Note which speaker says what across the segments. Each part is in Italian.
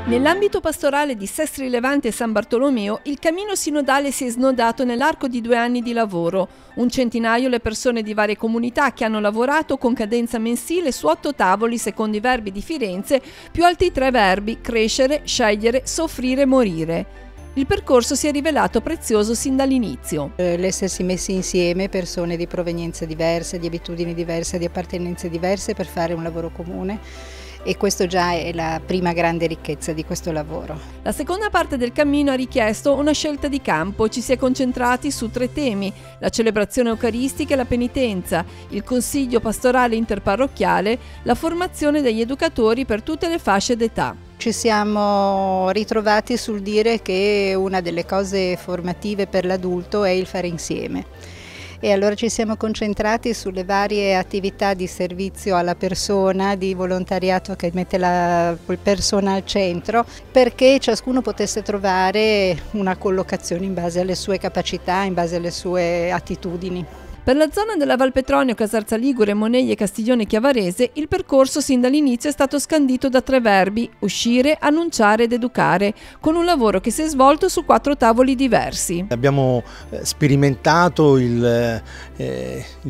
Speaker 1: Nell'ambito pastorale di Sestri Levante e San Bartolomeo, il cammino sinodale si è snodato nell'arco di 2 anni di lavoro. Un centinaio le persone di varie comunità che hanno lavorato con cadenza mensile su 8 tavoli secondo i verbi di Firenze, più altri 3 verbi: crescere, scegliere, soffrire, morire. Il percorso si è rivelato prezioso sin dall'inizio.
Speaker 2: L'essersi messi insieme persone di provenienze diverse, di abitudini diverse, di appartenenze diverse per fare un lavoro comune. E questo già è la prima grande ricchezza di questo lavoro.
Speaker 1: La seconda parte del cammino ha richiesto una scelta di campo. Ci si è concentrati su 3 temi: la celebrazione eucaristica e la penitenza, il consiglio pastorale interparrocchiale, la formazione degli educatori per tutte le fasce d'età.
Speaker 2: Ci siamo ritrovati sul dire che una delle cose formative per l'adulto è il fare insieme. E allora ci siamo concentrati sulle varie attività di servizio alla persona, di volontariato che mette la persona al centro, perché ciascuno potesse trovare una collocazione in base alle sue capacità, in base alle sue attitudini.
Speaker 1: Per la zona della Val Petronio, Casarza Ligure, Moneglie, Castiglione e Chiavarese, il percorso sin dall'inizio è stato scandito da 3 verbi: uscire, annunciare ed educare, con un lavoro che si è svolto su 4 tavoli diversi.
Speaker 3: Abbiamo sperimentato il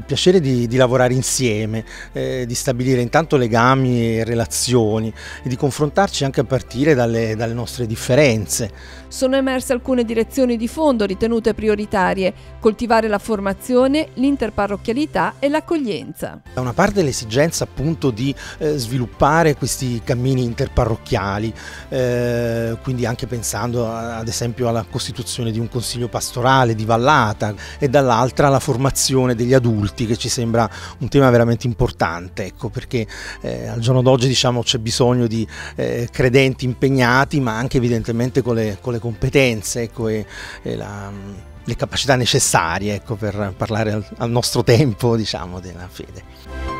Speaker 3: piacere di lavorare insieme, di stabilire intanto legami e relazioni e di confrontarci anche a partire dalle nostre differenze.
Speaker 1: Sono emerse alcune direzioni di fondo ritenute prioritarie: coltivare la formazione, l'interparrocchialità e l'accoglienza.
Speaker 3: Da una parte l'esigenza appunto di sviluppare questi cammini interparrocchiali, quindi anche pensando ad esempio alla costituzione di un consiglio pastorale di vallata, e dall'altra la formazione degli adulti, che ci sembra un tema veramente importante, ecco, perché al giorno d'oggi diciamo c'è bisogno di credenti impegnati, ma anche evidentemente con le competenze, ecco, e le capacità necessarie, ecco, per parlare al nostro tempo, diciamo, della fede.